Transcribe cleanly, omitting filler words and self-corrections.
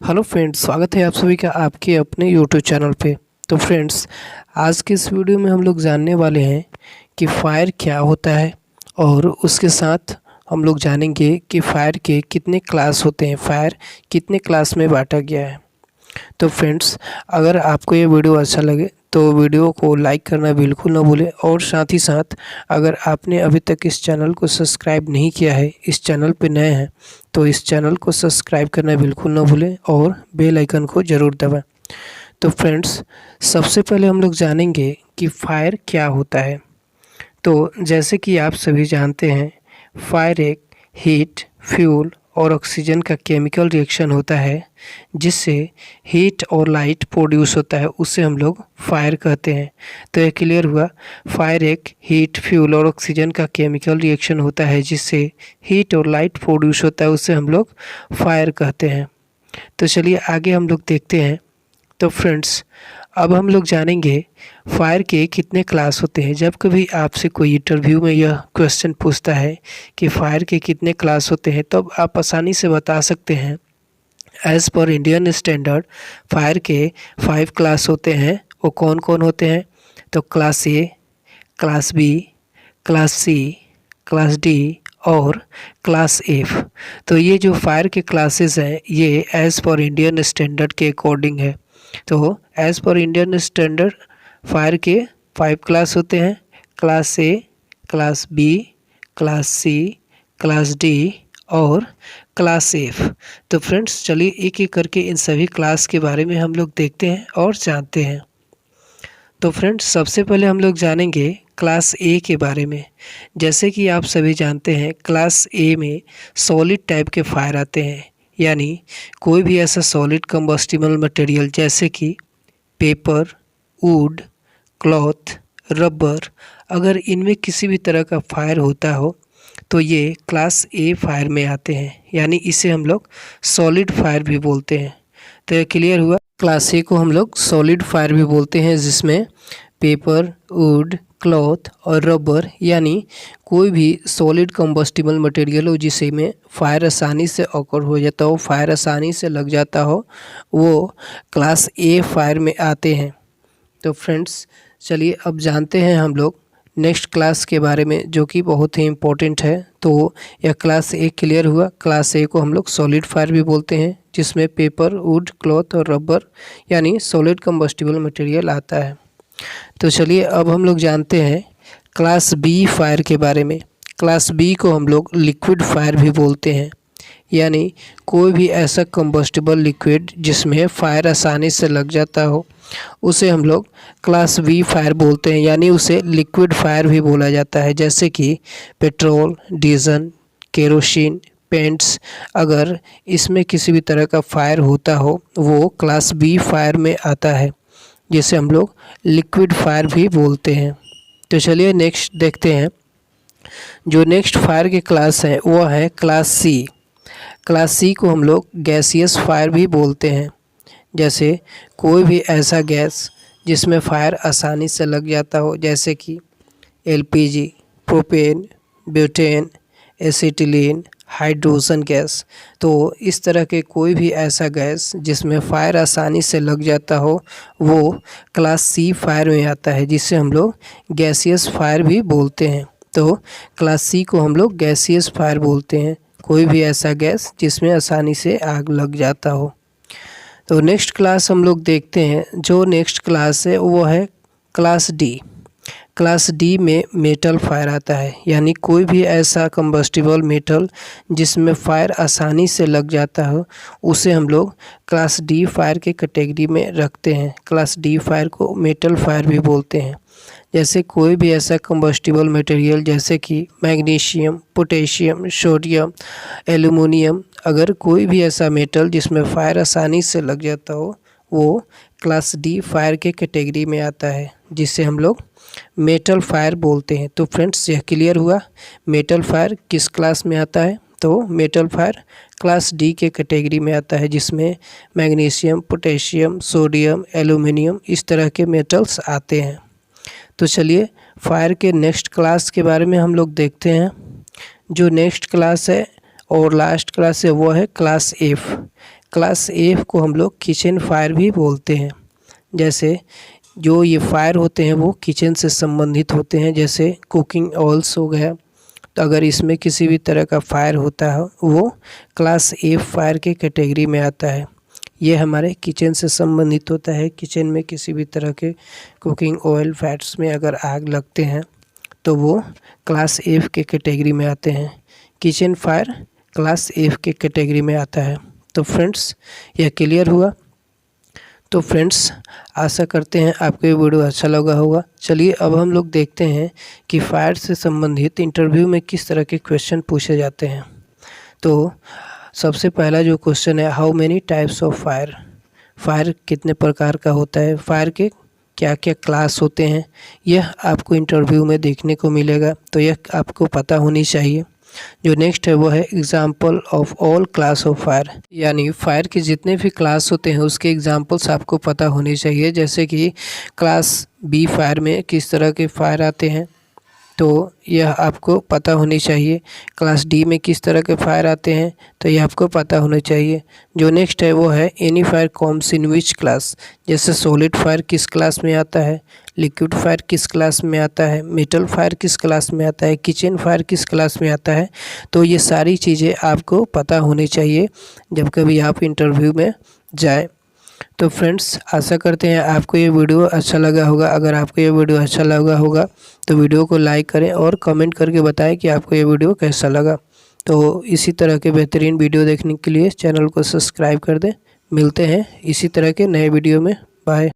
Hello friends, स्वागत है आप सभी का आपके अपने यूट्यूब चैनल पे। तो फ्रेंड्स, आज के इस वीडियो में हम लोग जानने वाले हैं कि फायर क्या होता है और उसके साथ हम लोग जानेंगे कि फायर के कितने क्लास होते हैं, फायर कितने क्लास में बांटा गया है। तो फ्रेंड्स, अगर आपको ये वीडियो अच्छा लगे तो वीडियो को लाइक करना बिल्कुल ना भूलें और साथ ही साथ अगर आपने अभी तक इस चैनल को सब्सक्राइब नहीं किया है, इस चैनल पे नए हैं, तो इस चैनल को सब्सक्राइब करना बिल्कुल ना भूलें और बेल आइकन को ज़रूर दबाएं। तो फ्रेंड्स, सबसे पहले हम लोग जानेंगे कि फायर क्या होता है। तो जैसे कि आप सभी जानते हैं, फायर एक हीट, फ्यूल और ऑक्सीजन का केमिकल रिएक्शन होता है जिससे हीट और लाइट प्रोड्यूस होता है, उसे हम लोग फायर कहते हैं। तो ये क्लियर हुआ। फायर एक हीट, फ्यूल और ऑक्सीजन का केमिकल रिएक्शन होता है जिससे हीट और लाइट प्रोड्यूस होता है, उसे हम लोग फायर कहते हैं। तो चलिए आगे हम लोग देखते हैं। तो फ्रेंड्स, अब हम लोग जानेंगे फायर के कितने क्लास होते हैं। जब कभी आपसे कोई इंटरव्यू में यह क्वेश्चन पूछता है कि फायर के कितने क्लास होते हैं, तब आप आसानी से बता सकते हैं as per Indian standard fire के 5 क्लास होते हैं। वो कौन कौन होते हैं? तो class A, class B, class C, class D और क्लास एफ। तो ये जो फायर के क्लासेस हैं ये एज़ पर इंडियन स्टैंडर्ड के अकॉर्डिंग है। तो as per Indian standard fire के 5 क्लास होते हैं। Class A, class B, class C, class D और क्लास एफ। तो फ्रेंड्स, चलिए एक एक करके इन सभी क्लास के बारे में हम लोग देखते हैं और जानते हैं। तो फ्रेंड्स, सबसे पहले हम लोग जानेंगे क्लास ए के बारे में। जैसे कि आप सभी जानते हैं, क्लास ए में सॉलिड टाइप के फायर आते हैं, यानी कोई भी ऐसा सॉलिड कंबस्टिबल मटेरियल जैसे कि पेपर, वुड, क्लॉथ, रबर, अगर इनमें किसी भी तरह का फायर होता हो तो ये क्लास ए फायर में आते हैं, यानी इसे हम लोग सॉलिड फायर भी बोलते हैं। तो ये क्लियर हुआ। क्लास ए को हम लोग सॉलिड फायर भी बोलते हैं जिसमें पेपर, वुड, क्लॉथ और रबर, यानी कोई भी सॉलिड कंबस्टिबल मटेरियल हो जिसे में फायर आसानी से ऑकर हो जाता हो, फायर आसानी से लग जाता हो, वो क्लास ए फायर में आते हैं। तो फ्रेंड्स, चलिए अब जानते हैं हम लोग नेक्स्ट क्लास के बारे में, जो कि बहुत ही इम्पोर्टेंट है। तो यह क्लास ए क्लियर हुआ। क्लास ए को हम लोग सॉलिड फायर भी बोलते हैं जिसमें पेपर, वुड, क्लॉथ और रबर, यानी सॉलिड कंबस्टिबल मटेरियल आता है। तो चलिए अब हम लोग जानते हैं क्लास बी फायर के बारे में। क्लास बी को हम लोग लिक्विड फायर भी बोलते हैं, यानी कोई भी ऐसा कंबस्टिबल लिक्विड जिसमें फायर आसानी से लग जाता हो, उसे हम लोग क्लास बी फायर बोलते हैं, यानी उसे लिक्विड फायर भी बोला जाता है। जैसे कि पेट्रोल, डीजल, केरोसिन, पेंट्स, अगर इसमें किसी भी तरह का फायर होता हो वो क्लास बी फायर में आता है, जिसे हम लोग लिक्विड फायर भी बोलते हैं। तो चलिए नेक्स्ट देखते हैं। जो नेक्स्ट फायर के क्लास है वो है क्लास सी। क्लास सी को हम लोग गैसियस फायर भी बोलते हैं। जैसे कोई भी ऐसा गैस जिसमें फायर आसानी से लग जाता हो, जैसे कि LPG, propane, butane, acetylene, hydrogen gas. तो इस तरह के कोई भी ऐसा गैस जिसमें फायर आसानी से लग जाता हो वो क्लास सी फायर में आता है, जिसे हम लोग गैसियस फायर भी बोलते हैं। तो क्लास सी को हम लोग गैसियस फायर बोलते हैं, कोई भी ऐसा गैस जिसमें आसानी से आग लग जाता हो। तो नेक्स्ट क्लास हम लोग देखते हैं। जो नेक्स्ट क्लास है वो है क्लास डी। क्लास डी में मेटल फायर आता है, यानी कोई भी ऐसा कंबस्टिबल मेटल जिसमें फायर आसानी से लग जाता हो, उसे हम लोग क्लास डी फायर के कैटेगरी में रखते हैं। क्लास डी फायर को मेटल फायर भी बोलते हैं। जैसे कोई भी ऐसा कंबस्टिबल मटेरियल जैसे कि मैग्नीशियम, पोटेशियम, सोडियम, एल्युमिनियम, अगर कोई भी ऐसा मेटल जिसमें फायर आसानी से लग जाता हो वो क्लास डी फायर के कैटेगरी में आता है, जिसे हम लोग मेटल फायर बोलते हैं। तो फ्रेंड्स, यह क्लियर हुआ मेटल फायर किस क्लास में आता है। तो मेटल फायर क्लास डी के कैटेगरी में आता है, जिसमें मैग्नीशियम, पोटेशियम, सोडियम, एल्युमिनियम इस तरह के मेटल्स आते हैं। तो चलिए फायर के नेक्स्ट क्लास के बारे में हम लोग देखते हैं। जो नेक्स्ट क्लास है और लास्ट क्लास है वो है क्लास एफ। क्लास ए को हम लोग किचन फायर भी बोलते हैं। जैसे जो ये फायर होते हैं वो किचन से संबंधित होते हैं, जैसे कुकिंग ऑयल्स हो गया। तो अगर इसमें किसी भी तरह का फायर होता है वो क्लास ए फायर के कैटेगरी में आता है। ये हमारे किचन से संबंधित होता है। किचन में किसी भी तरह के कुकिंग ऑयल फैट्स में अगर आग लगते हैं तो वो क्लास ए के कैटेगरी में आते हैं। किचन फायर क्लास ए के कैटेगरी में आता है। तो फ्रेंड्स यह क्लियर हुआ। तो फ्रेंड्स आशा करते हैं आपको ये वीडियो अच्छा लगा होगा। चलिए अब हम लोग देखते हैं कि फायर से संबंधित इंटरव्यू में किस तरह के क्वेश्चन पूछे जाते हैं। तो सबसे पहला जो क्वेश्चन है, how many types of fire. Fire कितने प्रकार का होता है, फायर के क्या क्या क्लास होते हैं, यह आपको इंटरव्यू में देखने को मिलेगा। तो यह आपको पता होनी चाहिए। जो नेक्स्ट है वो है example of all class of fire, यानी फायर के जितने भी क्लास होते हैं उसके एग्जाम्पल्स आपको पता होने चाहिए। जैसे कि क्लास बी फायर में किस तरह के फायर आते हैं, तो यह आपको पता होनी चाहिए। क्लास डी में किस तरह के फायर आते हैं, तो यह आपको पता होना चाहिए। जो नेक्स्ट है वो है any fire comes in which class. जैसे सॉलिड फायर किस क्लास में आता है, लिक्विड फायर किस क्लास में आता है, मेटल फायर किस क्लास में आता है, किचन फायर किस क्लास में आता है। तो ये सारी चीज़ें आपको पता होनी चाहिए जब कभी आप इंटरव्यू में जाएँ। तो फ्रेंड्स आशा करते हैं आपको ये वीडियो अच्छा लगा होगा। अगर आपको ये वीडियो अच्छा लगा होगा तो वीडियो को लाइक करें और कमेंट करके बताएं कि आपको ये वीडियो कैसा लगा। तो इसी तरह के बेहतरीन वीडियो देखने के लिए चैनल को सब्सक्राइब कर दें। मिलते हैं इसी तरह के नए वीडियो में। बाय।